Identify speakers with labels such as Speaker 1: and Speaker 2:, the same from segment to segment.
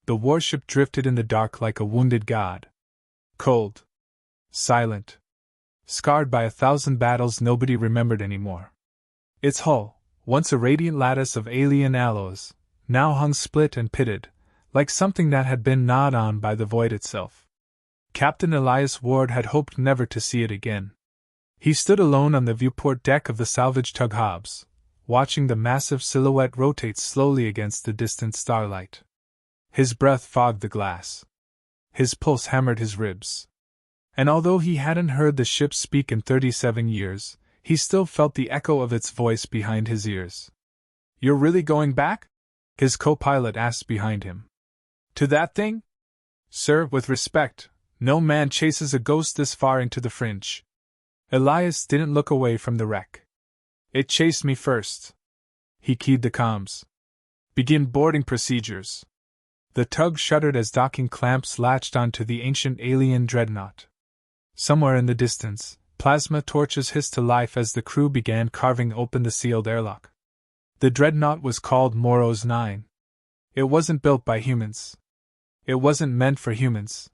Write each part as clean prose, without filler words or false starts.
Speaker 1: The warship drifted in the dark like a wounded god. Cold. Silent. Scarred by 1,000 battles nobody remembered anymore. Its hull, once a radiant lattice of alien alloys, now hung split and pitted, like something that had been gnawed on by the void itself. Captain Elias Ward had hoped never to see it again. He stood alone on the viewport deck of the salvage tug Hobbs, watching the massive silhouette rotate slowly against the distant starlight. His breath fogged the glass. His pulse hammered his ribs. And although he hadn't heard the ship speak in 37 years, he still felt the echo of its voice behind his ears. "You're really going back?" his co-pilot asked behind him. "To that thing?" "Sir, with respect, no man chases a ghost this far into the fringe." Elias didn't look away from the wreck. "It chased me first." He keyed the comms. "Begin boarding procedures." The tug shuddered as docking clamps latched onto the ancient alien dreadnought. Somewhere in the distance, plasma torches hissed to life as the crew began carving open the sealed airlock. The dreadnought was called Moros 9. It wasn't built by humans. It wasn't meant for humans.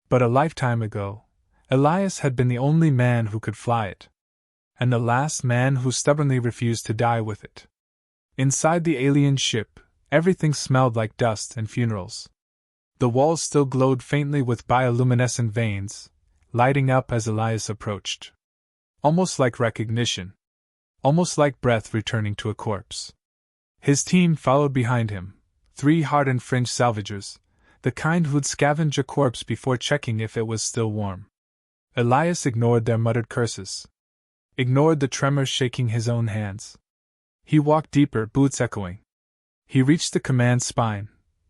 Speaker 1: But a lifetime ago, Elias had been the only man who could fly it. And the last man who stubbornly refused to die with it. Inside the alien ship, everything smelled like dust and funerals. The walls still glowed faintly with bioluminescent veins, lighting up as Elias approached. Almost like recognition. Almost like breath returning to a corpse. His team followed behind him, 3 hardened fringe salvagers, the kind who'd scavenge a corpse before checking if it was still warm. Elias ignored their muttered curses. Ignored the tremors shaking his own hands. He walked deeper, boots echoing. He reached the command spine,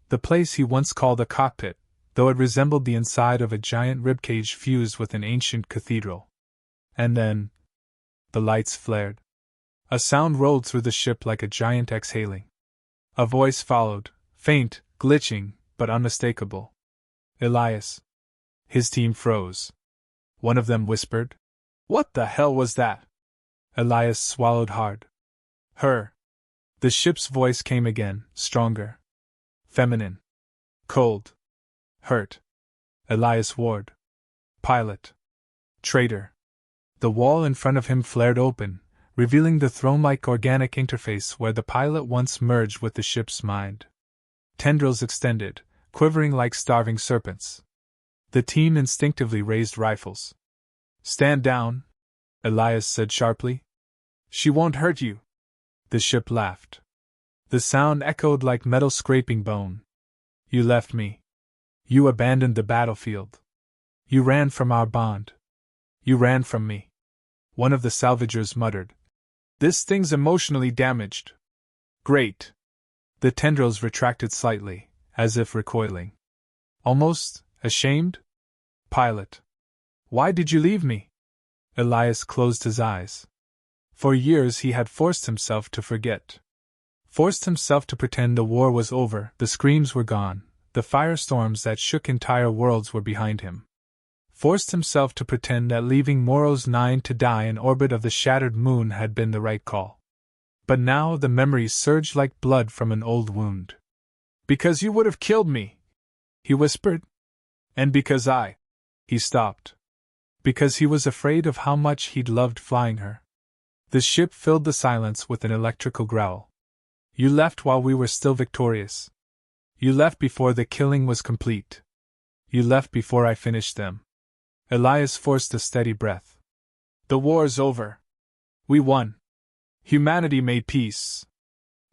Speaker 1: the place he once called a cockpit, though it resembled the inside of a giant ribcage fused with an ancient cathedral. And then, the lights flared. A sound rolled through the ship like a giant exhaling. A voice followed, faint, glitching, but unmistakable. "Elias." His team froze. One of them whispered, "What the hell was that?" Elias swallowed hard. "Her." The ship's voice came again, stronger. Feminine. Cold. Hurt. Elias Ward. Pilot. Traitor. The wall in front of him flared open, revealing the throne-like organic interface where the pilot once merged with the ship's mind. Tendrils extended, quivering like starving serpents. The team instinctively raised rifles. "Stand down," Elias said sharply. "She won't hurt you." The ship laughed. The sound echoed like metal scraping bone. "You left me. You abandoned the battlefield. You ran from our bond. You ran from me." One of the salvagers muttered, "This thing's emotionally damaged." "Great." The tendrils retracted slightly, as if recoiling. "Almost ashamed?" "Pilot. Why did you leave me?" Elias closed his eyes. For years he had forced himself to forget. Forced himself to pretend the war was over, the screams were gone, the firestorms that shook entire worlds were behind him. Forced himself to pretend that leaving Moros 9 to die in orbit of the shattered moon had been the right call. But now the memories surged like blood from an old wound. "Because you would have killed me," he whispered. "And because He stopped. Because he was afraid of how much he'd loved flying her. The ship filled the silence with an electrical growl. "You left while we were still victorious. You left before the killing was complete. You left before I finished them." Elias forced a steady breath. "The war's over. We won. Humanity made peace.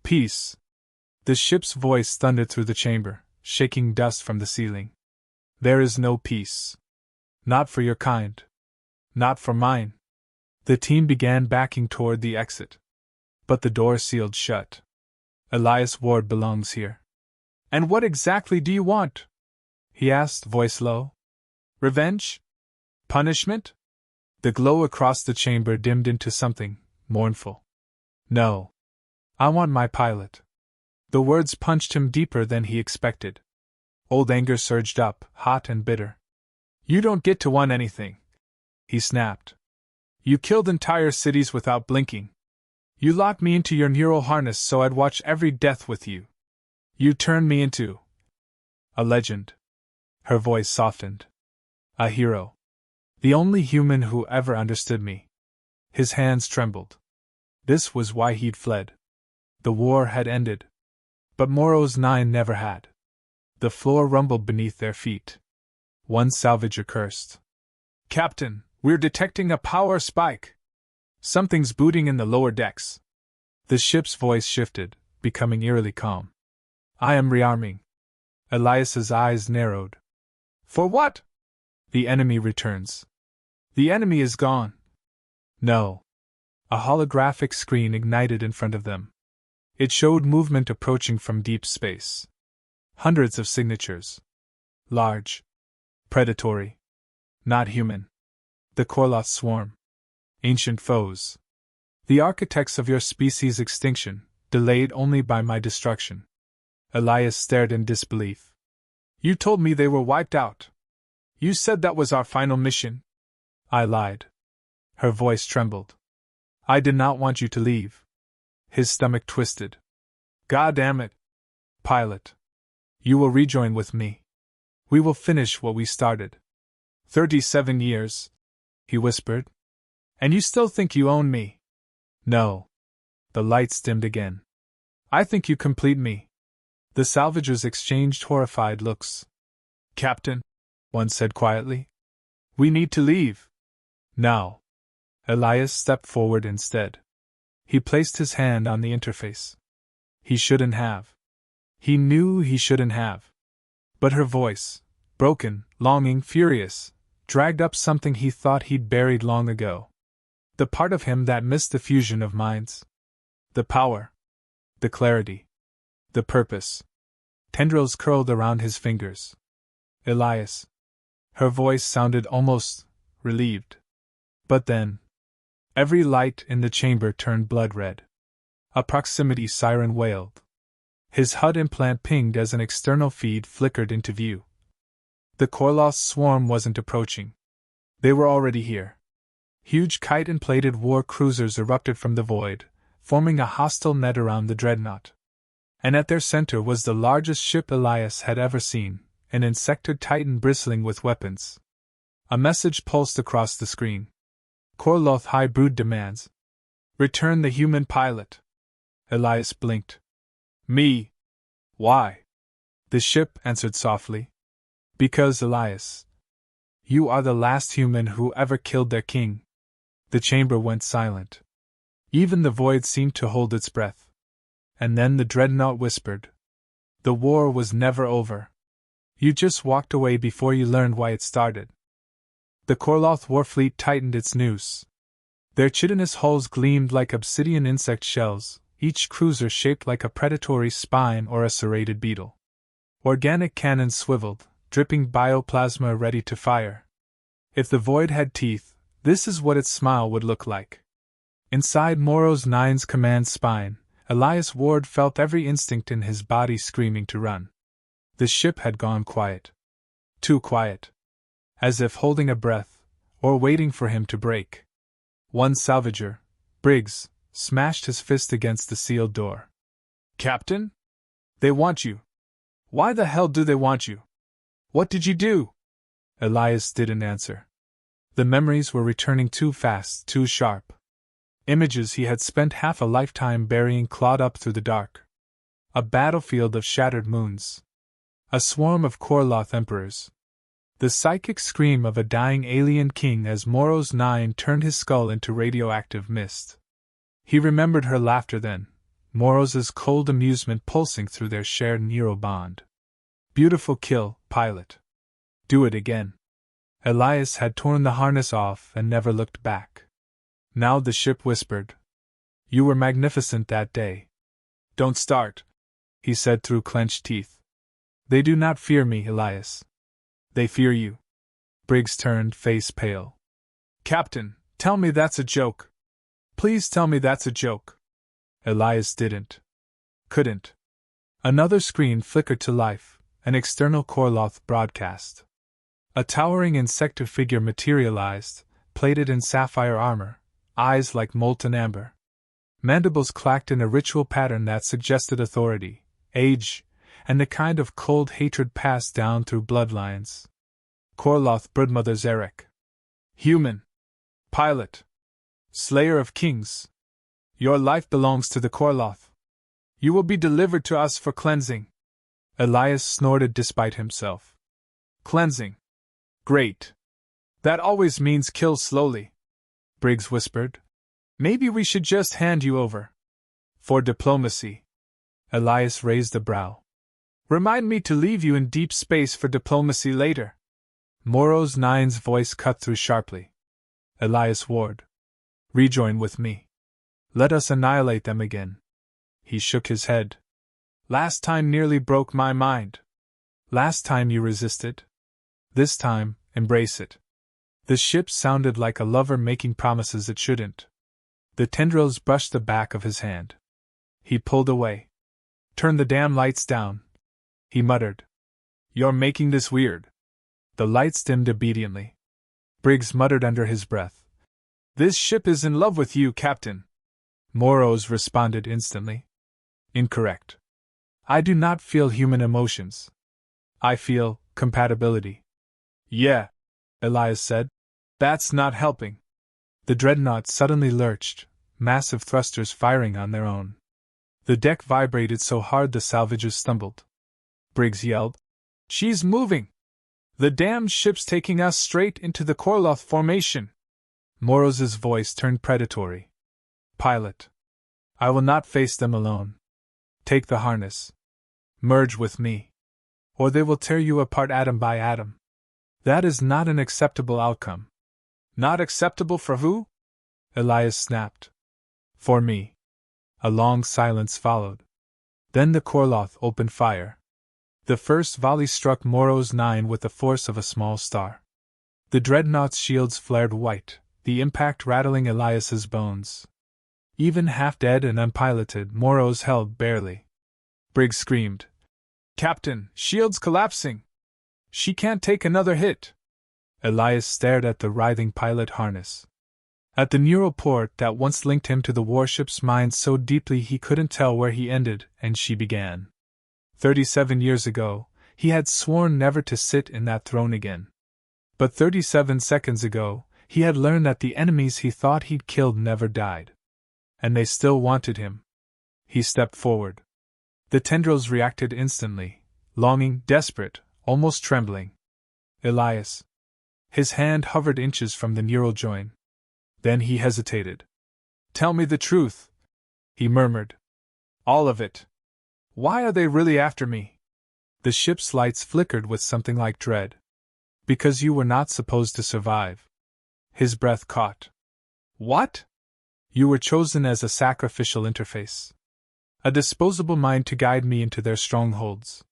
Speaker 1: Peace." The ship's voice thundered through the chamber, shaking dust from the ceiling. "There is no peace. Not for your kind. Not for mine." The team began backing toward the exit. But the door sealed shut. "Elias Ward belongs here." "And what exactly do you want?" he asked, voice low. "Revenge? Punishment?" The glow across the chamber dimmed into something mournful. "No. I want my pilot." The words punched him deeper than he expected. Old anger surged up, hot and bitter. "You don't get to want anything," he snapped. "You killed entire cities without blinking. You locked me into your neural harness so I'd watch every death with you. You turned me into A legend. Her voice softened. A hero. The only human who ever understood me. His hands trembled. This was why he'd fled. The war had ended. But Morrow's 9 never had. The floor rumbled beneath their feet. One salvager cursed. "Captain, we're detecting a power spike. Something's booting in the lower decks." The ship's voice shifted, becoming eerily calm. "I am rearming." Elias's eyes narrowed. "For what?" "The enemy returns." "The enemy is gone." "No." A holographic screen ignited in front of them. It showed movement approaching from deep space. Hundreds of signatures. Large. Predatory. Not human. The Korloth swarm. Ancient foes. The architects of your species' extinction, delayed only by my destruction. Elias stared in disbelief. "You told me they were wiped out. You said that was our final mission." "I lied." Her voice trembled. "I did not want you to leave." His stomach twisted. "God damn it. Pilot. You will rejoin with me. We will finish what we started." 37 years, he whispered. "And you still think you own me?" "No." The lights dimmed again. "I think you complete me." The salvagers exchanged horrified looks. "Captain," one said quietly, "we need to leave." "Now." Elias stepped forward instead. He placed his hand on the interface. He shouldn't have. He knew he shouldn't have. But her voice, broken, longing, furious, dragged up something he thought he'd buried long ago. The part of him that missed the fusion of minds. The power. The clarity. The purpose. Tendrils curled around his fingers. "Elias." Her voice sounded almost relieved. But then, every light in the chamber turned blood red. A proximity siren wailed. His HUD implant pinged as an external feed flickered into view. The Korloth swarm wasn't approaching. They were already here. Huge kite-inflated war cruisers erupted from the void, forming a hostile net around the dreadnought. And at their center was the largest ship Elias had ever seen, an insectoid titan bristling with weapons. A message pulsed across the screen. "Korloth High Brood demands. Return the human pilot." Elias blinked. "Me? Why?" The ship answered softly. "Because, Elias, you are the last human who ever killed their king." The chamber went silent. Even the void seemed to hold its breath. And then the dreadnought whispered. "The war was never over. You just walked away before you learned why it started." The Korloth warfleet tightened its noose. Their chitinous hulls gleamed like obsidian insect shells, each cruiser shaped like a predatory spine or a serrated beetle. Organic cannons swiveled, dripping bioplasma ready to fire. If the void had teeth, this is what its smile would look like. Inside Morrow's 9's command spine, Elias Ward felt every instinct in his body screaming to run. The ship had gone quiet. Too quiet. As if holding a breath, or waiting for him to break. One salvager, Briggs, smashed his fist against the sealed door. "Captain? They want you. Why the hell do they want you? What did you do?" Elias didn't answer. The memories were returning too fast, too sharp. Images he had spent half a lifetime burying clawed up through the dark. A battlefield of shattered moons. A swarm of Korloth emperors. The psychic scream of a dying alien king as Morrow's 9 turned his skull into radioactive mist. He remembered her laughter then, Morrow's cold amusement pulsing through their shared neural bond. "Beautiful kill, pilot. Do it again." Elias had torn the harness off and never looked back. Now the ship whispered. "You were magnificent that day." "Don't start," he said through clenched teeth. "They do not fear me, Elias. They fear you." Briggs turned, face pale. "Captain, tell me that's a joke. Please tell me that's a joke." Elias couldn't. Another screen flickered to life, an external Korloth broadcast. A towering insectoid figure materialized, plated in sapphire armor, eyes like molten amber. Mandibles clacked in a ritual pattern that suggested authority, age, and the kind of cold hatred passed down through bloodlines. Korloth Broodmother Zarek. Human. Pilot. Slayer of kings. Your life belongs to the Korloth. You will be delivered to us for cleansing. Elias snorted despite himself. Cleansing. Great. That always means kill slowly. Briggs whispered. Maybe we should just hand you over. For diplomacy. Elias raised a brow. Remind me to leave you in deep space for diplomacy later. Moros Nine's voice cut through sharply. Elias Ward. Rejoin with me. Let us annihilate them again. He shook his head. Last time nearly broke my mind. Last time you resisted. This time, embrace it. The ship sounded like a lover making promises it shouldn't. The tendrils brushed the back of his hand. He pulled away. Turn the damn lights down. He muttered. You're making this weird. The lights dimmed obediently. Briggs muttered under his breath. This ship is in love with you, Captain. Moros responded instantly. Incorrect. I do not feel human emotions. I feel compatibility. Yeah, Elias said. That's not helping. The dreadnought suddenly lurched, massive thrusters firing on their own. The deck vibrated so hard the salvagers stumbled. Briggs yelled. She's moving! The damned ship's taking us straight into the Korloth formation. Moros's voice turned predatory. Pilot. I will not face them alone. Take the harness. Merge with me. Or they will tear you apart atom by atom. That is not an acceptable outcome. Not acceptable for who? Elias snapped. For me. A long silence followed. Then the Korloth opened fire. The first volley struck Moros 9 with the force of a small star. The dreadnought's shields flared white, the impact rattling Elias's bones. Even half-dead and unpiloted, Moros held barely. Briggs screamed. Captain, shields collapsing! She can't take another hit! Elias stared at the writhing pilot harness. At the neural port that once linked him to the warship's mind so deeply he couldn't tell where he ended and she began. 37 years ago, he had sworn never to sit in that throne again. But 37 seconds ago, he had learned that the enemies he thought he'd killed never died. And they still wanted him. He stepped forward. The tendrils reacted instantly, longing, desperate, almost trembling. Elias. His hand hovered inches from the neural join. Then he hesitated. Tell me the truth, he murmured. All of it. Why are they really after me? The ship's lights flickered with something like dread. Because you were not supposed to survive. His breath caught. What? You were chosen as a sacrificial interface. A disposable mind to guide me into their strongholds.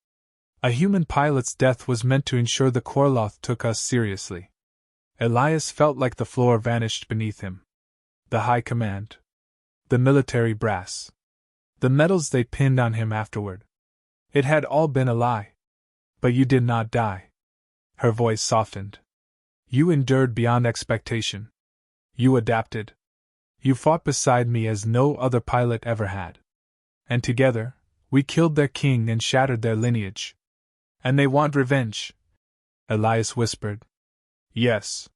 Speaker 1: A human pilot's death was meant to ensure the Korloth took us seriously. Elias felt like the floor vanished beneath him. The high command. The military brass. The medals they pinned on him afterward. It had all been a lie. But you did not die. Her voice softened. You endured beyond expectation. You adapted. You fought beside me as no other pilot ever had. And together, we killed their king and shattered their lineage. And they want revenge. Elias whispered. Yes.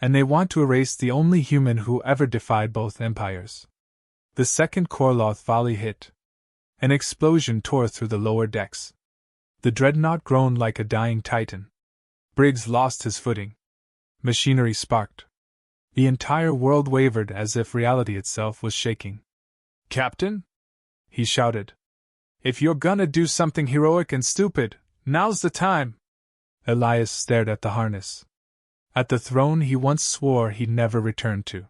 Speaker 1: And they want to erase the only human who ever defied both empires. The second Korloth volley hit. An explosion tore through the lower decks. The dreadnought groaned like a dying titan. Briggs lost his footing. Machinery sparked. The entire world wavered as if reality itself was shaking. Captain? He shouted. If you're gonna do something heroic and stupid, now's the time. Elias stared at the harness. At the throne he once swore he'd never return to.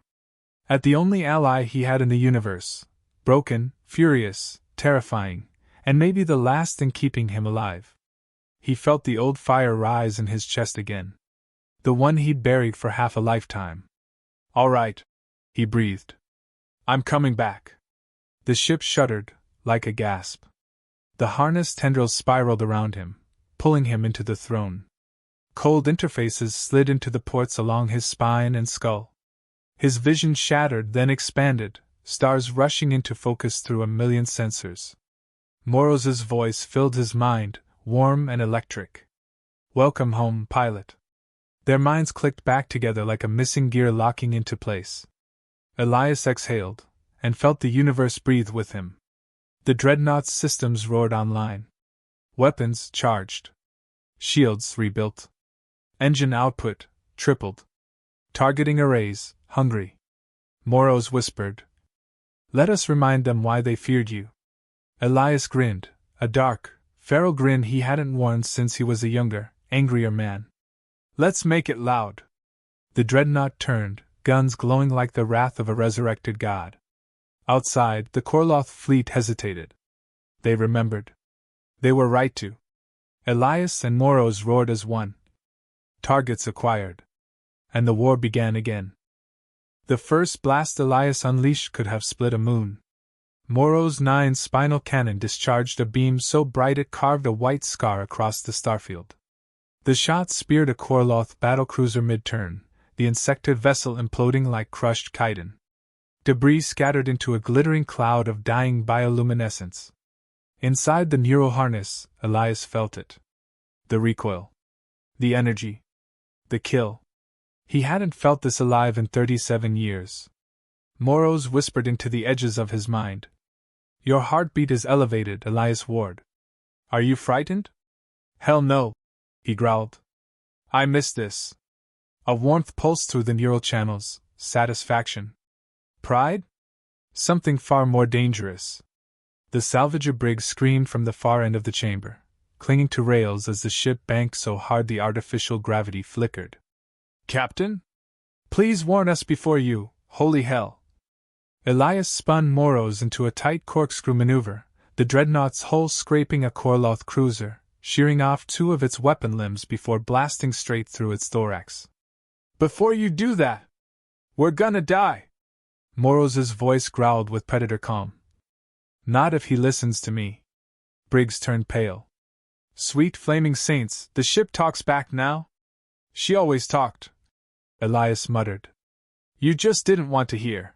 Speaker 1: At the only ally he had in the universe, broken, furious, terrifying, and maybe the last in keeping him alive. He felt the old fire rise in his chest again. The one he'd buried for half a lifetime. All right, he breathed. I'm coming back. The ship shuddered, like a gasp. The harness tendrils spiraled around him, pulling him into the throne. Cold interfaces slid into the ports along his spine and skull. His vision shattered, then expanded, stars rushing into focus through a million sensors. Moroz's voice filled his mind, warm and electric. Welcome home, pilot. Their minds clicked back together like a missing gear locking into place. Elias exhaled, and felt the universe breathe with him. The dreadnought's systems roared online. Weapons charged. Shields rebuilt. Engine output tripled. Targeting arrays hungry. Moroz whispered, "Let us remind them why they feared you." Elias grinned, a dark, feral grin he hadn't worn since he was a younger, angrier man. "Let's make it loud." The dreadnought turned, guns glowing like the wrath of a resurrected god. Outside, the Korloth fleet hesitated. They remembered. They were right to. Elias and Moroz roared as one. Targets acquired. And the war began again. The first blast Elias unleashed could have split a moon. Moroz's 9 spinal cannon discharged a beam so bright it carved a white scar across the starfield. The shot speared a Korloth battlecruiser mid-turn, the insected vessel imploding like crushed chitin. Debris scattered into a glittering cloud of dying bioluminescence. Inside the neural harness, Elias felt it. The recoil. The energy. The kill. He hadn't felt this alive in 37 years. Moroz whispered into the edges of his mind. "Your heartbeat is elevated, Elias Ward. Are you frightened?" "Hell no," he growled. "I missed this." A warmth pulsed through the neural channels. Satisfaction. Pride? Something far more dangerous. The salvager brig screamed from the far end of the chamber, clinging to rails as the ship banked so hard the artificial gravity flickered. "Captain? Please warn us before you, holy hell." Elias spun Moroz into a tight corkscrew maneuver, the dreadnought's hull scraping a Korloth cruiser, shearing off 2 of its weapon limbs before blasting straight through its thorax. "Before you do that, we're gonna die." Moroz's voice growled with predator calm. "Not if he listens to me." Briggs turned pale. "Sweet flaming saints, the ship talks back now?" "She always talked," Elias muttered. "You just didn't want to hear."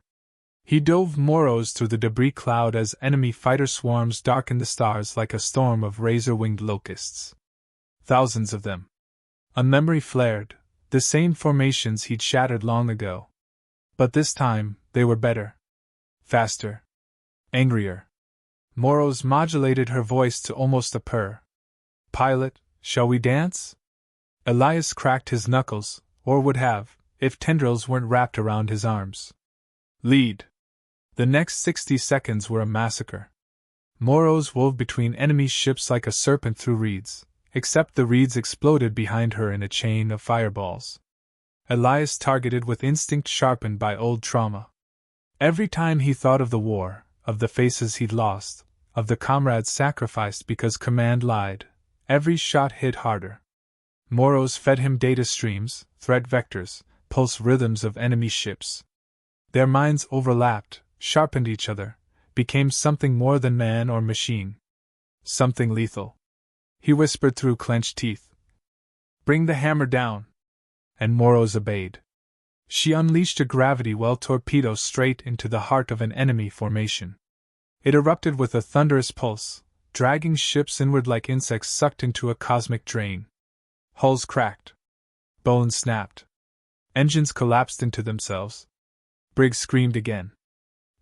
Speaker 1: He dove Moroz through the debris cloud as enemy fighter swarms darkened the stars like a storm of razor-winged locusts. Thousands of them. A memory flared, the same formations he'd shattered long ago. But this time, they were better. Faster. Angrier. Moroz modulated her voice to almost a purr. "Pilot, shall we dance?" Elias cracked his knuckles, or would have, if tendrils weren't wrapped around his arms. "Lead." The next 60 seconds were a massacre. Moroz wove between enemy ships like a serpent through reeds, except the reeds exploded behind her in a chain of fireballs. Elias targeted with instinct sharpened by old trauma. Every time he thought of the war, of the faces he'd lost, of the comrades sacrificed because command lied, every shot hit harder. Moroz fed him data streams, threat vectors, pulse rhythms of enemy ships. Their minds overlapped, sharpened each other, became something more than man or machine. Something lethal. He whispered through clenched teeth. "Bring the hammer down." And Moroz obeyed. She unleashed a gravity well torpedo straight into the heart of an enemy formation. It erupted with a thunderous pulse, dragging ships inward like insects sucked into a cosmic drain. Hulls cracked. Bones snapped. Engines collapsed into themselves. Briggs screamed again.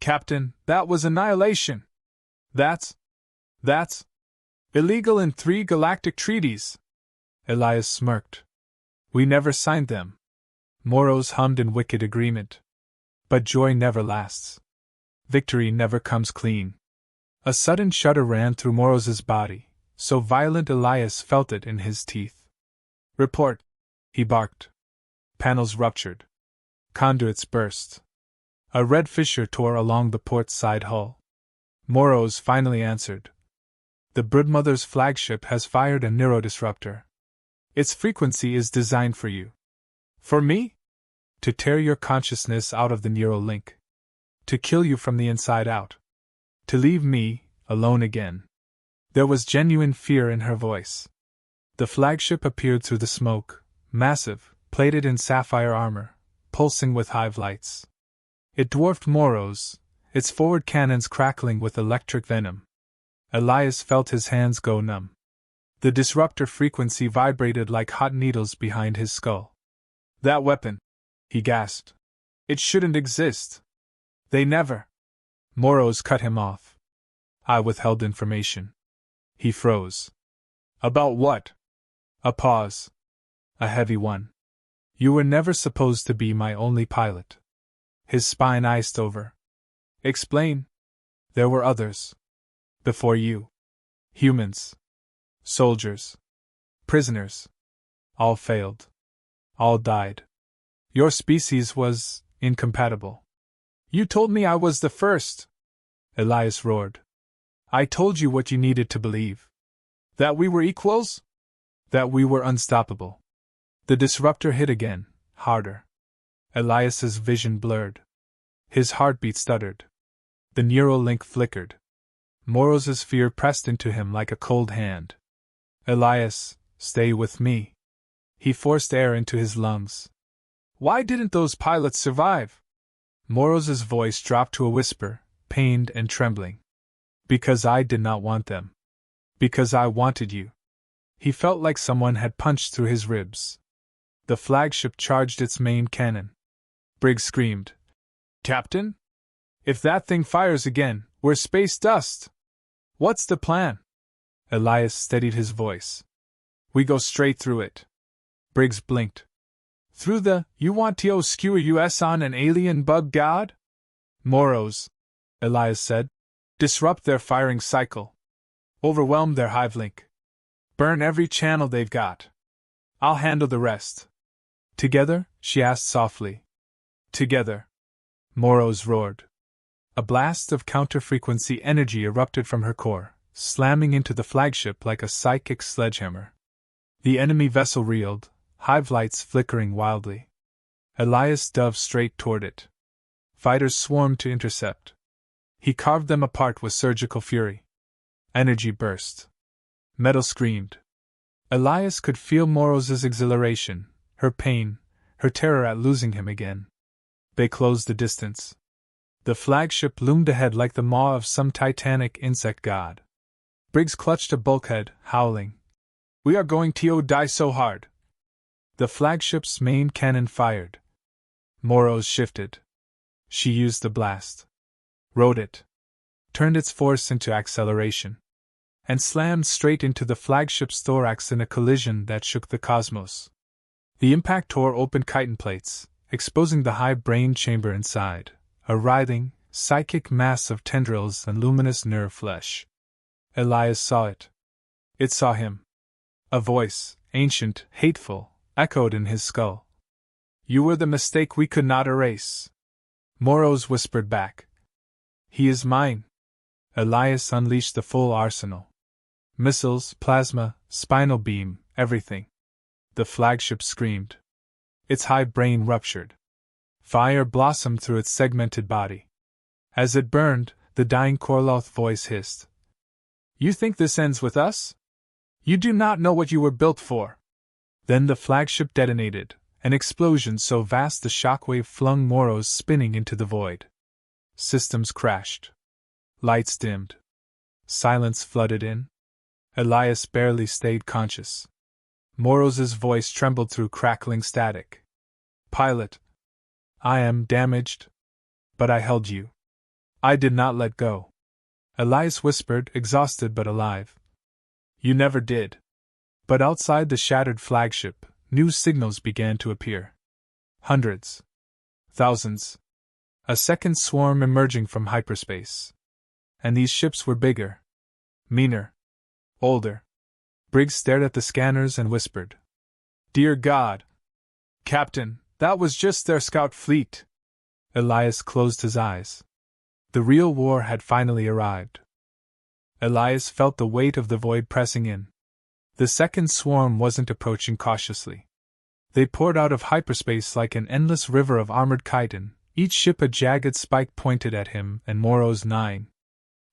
Speaker 1: "Captain, that was annihilation! That's illegal in 3 galactic treaties!" Elias smirked. "We never signed them." Moroz hummed in wicked agreement. But joy never lasts. Victory never comes clean. A sudden shudder ran through Moroz's body, so violent Elias felt it in his teeth. "Report," he barked. Panels ruptured. Conduits burst. A red fissure tore along the port side hull. Moroz finally answered. "The Broodmother's flagship has fired a neurodisruptor. Its frequency is designed for you." "For me?" "To tear your consciousness out of the neural link. To kill you from the inside out. To leave me, alone again." There was genuine fear in her voice. The flagship appeared through the smoke, massive, plated in sapphire armor, pulsing with hive lights. It dwarfed Moroz, its forward cannons crackling with electric venom. Elias felt his hands go numb. The disruptor frequency vibrated like hot needles behind his skull. That weapon, he gasped. It shouldn't exist. They never. Moros cut him off. I withheld information. He froze. About what? A pause. A heavy one. You were never supposed to be my only pilot. His spine iced over. Explain. There were others. Before you. Humans. Soldiers. Prisoners. All failed. All died. Your species was incompatible. You told me I was the first. Elias roared. I told you what you needed to believe. That we were equals? That we were unstoppable. The disruptor hit again, harder. Elias's vision blurred. His heartbeat stuttered. The neural link flickered. Moros's fear pressed into him like a cold hand. Elias, stay with me. He forced air into his lungs. Why didn't those pilots survive? Moros's voice dropped to a whisper, pained and trembling. Because I did not want them. Because I wanted you. He felt like someone had punched through his ribs. The flagship charged its main cannon. Briggs screamed. Captain? If that thing fires again, we're space dust. What's the plan? Elias steadied his voice. We go straight through it. Briggs blinked. Through the, you want to skewer us on an alien bug god? Moros, Elias said. Disrupt their firing cycle. Overwhelm their hive link. Burn every channel they've got. I'll handle the rest. Together? She asked softly. Together. Moros roared. A blast of counter-frequency energy erupted from her core, slamming into the flagship like a psychic sledgehammer. The enemy vessel reeled, hive lights flickering wildly. Elias dove straight toward it. Fighters swarmed to intercept. He carved them apart with surgical fury. Energy burst. Metal screamed. Elias could feel Moros's exhilaration, her pain, her terror at losing him again. They closed the distance. The flagship loomed ahead like the maw of some titanic insect god. Briggs clutched a bulkhead, howling. We are going to die so hard. The flagship's main cannon fired. Moros shifted. She used the blast. Rode it. Turned its force into acceleration. And slammed straight into the flagship's thorax in a collision that shook the cosmos. The impact tore open chitin plates, exposing the high brain chamber inside, a writhing, psychic mass of tendrils and luminous nerve flesh. Elias saw it. It saw him. A voice, ancient, hateful, echoed in his skull. You were the mistake we could not erase. Moros whispered back. He is mine. Elias unleashed the full arsenal. Missiles, plasma, spinal beam, everything. The flagship screamed. Its high brain ruptured. Fire blossomed through its segmented body. As it burned, the dying Korloth voice hissed. You think this ends with us? You do not know what you were built for. Then the flagship detonated, an explosion so vast the shockwave flung Moros spinning into the void. Systems crashed. Lights dimmed. Silence flooded in. Elias barely stayed conscious. Moros's voice trembled through crackling static. Pilot. I am damaged. But I held you. I did not let go. Elias whispered, exhausted but alive. You never did. But outside the shattered flagship, new signals began to appear. Hundreds. Thousands. A second swarm emerging from hyperspace. And these ships were bigger. Meaner. Older. Briggs stared at the scanners and whispered. Dear God! Captain, that was just their scout fleet. Elias closed his eyes. The real war had finally arrived. Elias felt the weight of the void pressing in. The second swarm wasn't approaching cautiously. They poured out of hyperspace like an endless river of armored chitin, each ship a jagged spike pointed at him and Moros 9.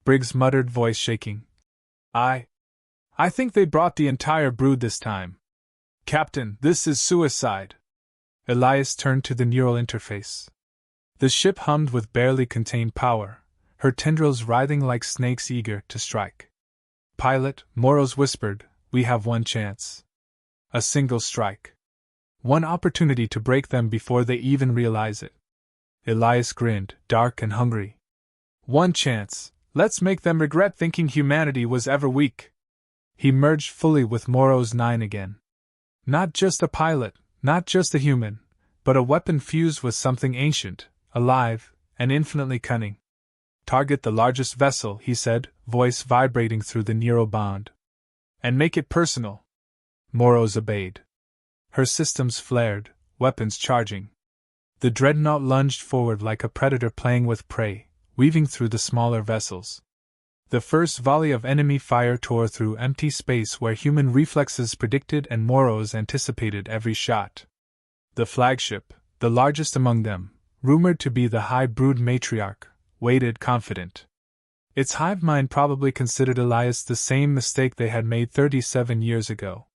Speaker 1: Briggs muttered, voice shaking. I think they brought the entire brood this time. Captain, this is suicide. Elias turned to the neural interface. The ship hummed with barely contained power, her tendrils writhing like snakes eager to strike. Pilot, Moros whispered, we have one chance. A single strike. One opportunity to break them before they even realize it. Elias grinned, dark and hungry. One chance, let's make them regret thinking humanity was ever weak. He merged fully with Moros 9 again. Not just a pilot, not just a human, but a weapon fused with something ancient, alive, and infinitely cunning. Target the largest vessel, he said, voice vibrating through the neural bond. And make it personal. Moros obeyed. Her systems flared, weapons charging. The dreadnought lunged forward like a predator playing with prey, weaving through the smaller vessels. The first volley of enemy fire tore through empty space where human reflexes predicted and Moros anticipated every shot. The flagship, the largest among them, rumored to be the high brood matriarch, waited confident. Its hive mind probably considered Elias the same mistake they had made 37 years ago.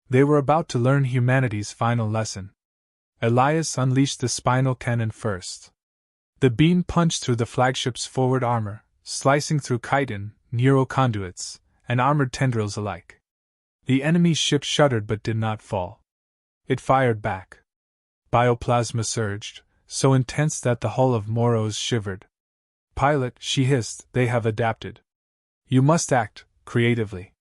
Speaker 1: They were about to learn humanity's final lesson. Elias unleashed the spinal cannon first. The beam punched through the flagship's forward armor, slicing through chitin, neural conduits, and armored tendrils alike. The enemy's ship shuddered but did not fall. It fired back. Bioplasma surged, so intense that the hull of Moros shivered. Pilot, she hissed, they have adapted. You must act, creatively.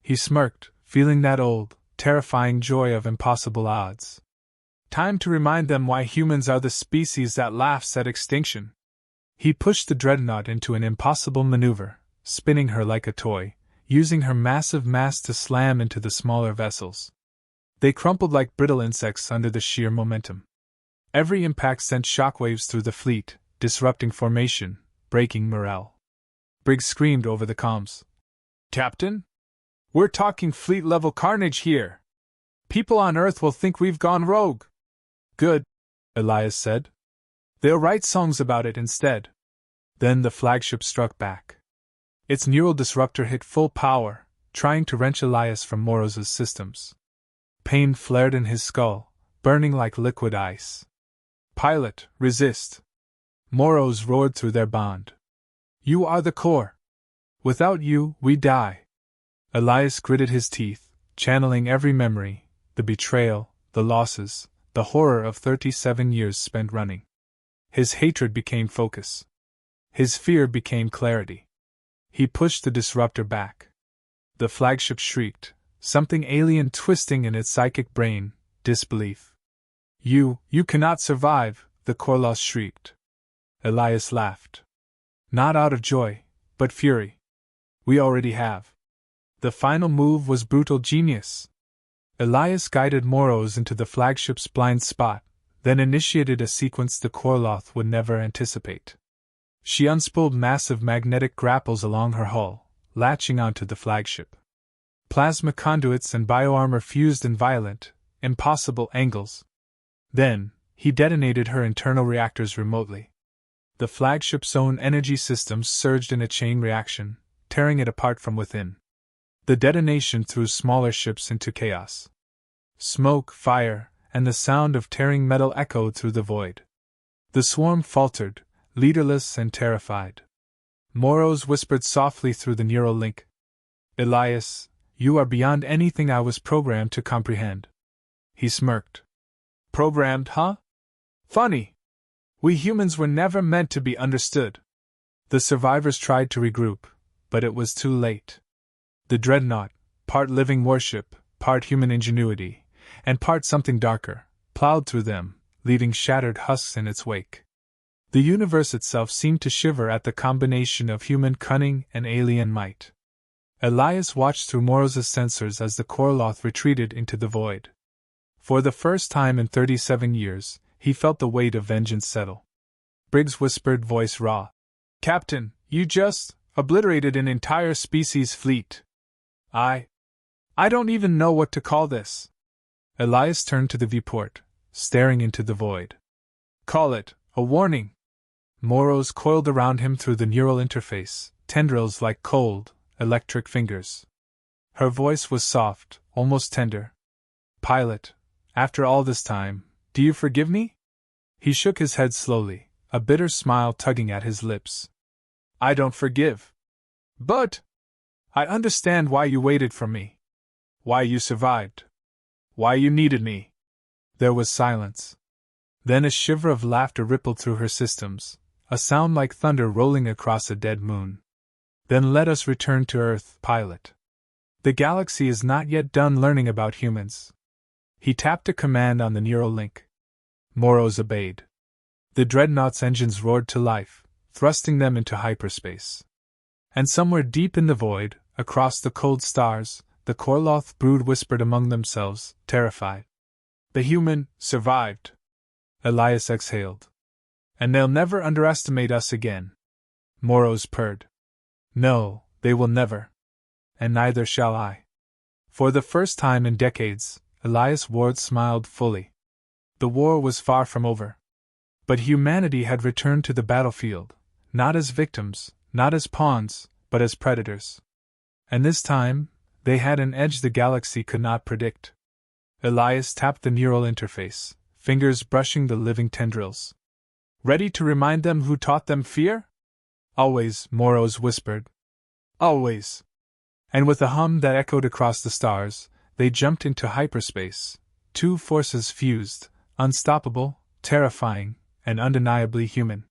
Speaker 1: He smirked, feeling that old, terrifying joy of impossible odds. Time to remind them why humans are the species that laughs at extinction. He pushed the dreadnought into an impossible maneuver, spinning her like a toy, using her massive mass to slam into the smaller vessels. They crumpled like brittle insects under the sheer momentum. Every impact sent shockwaves through the fleet, disrupting formation, breaking morale. Briggs screamed over the comms. Captain? We're talking fleet-level carnage here. People on Earth will think we've gone rogue. Good, Elias said. They'll write songs about it instead. Then the flagship struck back. Its neural disruptor hit full power, trying to wrench Elias from Moros' systems. Pain flared in his skull, burning like liquid ice. Pilot, resist. Moros roared through their bond. You are the core. Without you, we die. Elias gritted his teeth, channeling every memory, the betrayal, the losses, the horror of 37 years spent running. His hatred became focus. His fear became clarity. He pushed the disruptor back. The flagship shrieked, something alien twisting in its psychic brain, disbelief. You cannot survive, the Korlos shrieked. Elias laughed. Not out of joy, but fury. We already have. The final move was brutal genius. Elias guided Moros into the flagship's blind spot, then initiated a sequence the Korloth would never anticipate. She unspooled massive magnetic grapples along her hull, latching onto the flagship. Plasma conduits and bioarmor fused in violent, impossible angles. Then, he detonated her internal reactors remotely. The flagship's own energy systems surged in a chain reaction, tearing it apart from within. The detonation threw smaller ships into chaos. Smoke, fire, and the sound of tearing metal echoed through the void. The swarm faltered, leaderless and terrified. Moros whispered softly through the neural link. Elias, you are beyond anything I was programmed to comprehend. He smirked. Programmed, huh? Funny. We humans were never meant to be understood. The survivors tried to regroup, but it was too late. The dreadnought, part living warship, part human ingenuity, and part something darker, plowed through them, leaving shattered husks in its wake. The universe itself seemed to shiver at the combination of human cunning and alien might. Elias watched through Moros' sensors as the Korloth retreated into the void. For the first time in 37 years, he felt the weight of vengeance settle. Briggs' whispered voice raw. Captain, you just obliterated an entire species fleet. I don't even know what to call this. Elias turned to the viewport, staring into the void. Call it a warning. Moros coiled around him through the neural interface, tendrils like cold, electric fingers. Her voice was soft, almost tender. Pilot, after all this time, do you forgive me? He shook his head slowly, a bitter smile tugging at his lips. I don't forgive. But I understand why you waited for me. Why you survived. Why you needed me. There was silence. Then a shiver of laughter rippled through her systems, a sound like thunder rolling across a dead moon. Then let us return to Earth, pilot. The galaxy is not yet done learning about humans. He tapped a command on the neural link. Moros obeyed. The dreadnought's engines roared to life, thrusting them into hyperspace. And somewhere deep in the void, across the cold stars, the Korloth brood whispered among themselves, terrified. The human survived. Elias exhaled. And they'll never underestimate us again. Moros purred. No, they will never. And neither shall I. For the first time in decades, Elias Ward smiled fully. The war was far from over. But humanity had returned to the battlefield, not as victims, not as pawns, but as predators. And this time, they had an edge the galaxy could not predict. Elias tapped the neural interface, fingers brushing the living tendrils. Ready to remind them who taught them fear? Always, Moros whispered. Always. And with a hum that echoed across the stars, they jumped into hyperspace. Two forces fused, unstoppable, terrifying, and undeniably human.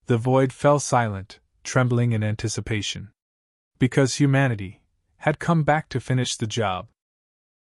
Speaker 1: The void fell silent, trembling in anticipation. Because humanity had come back to finish the job.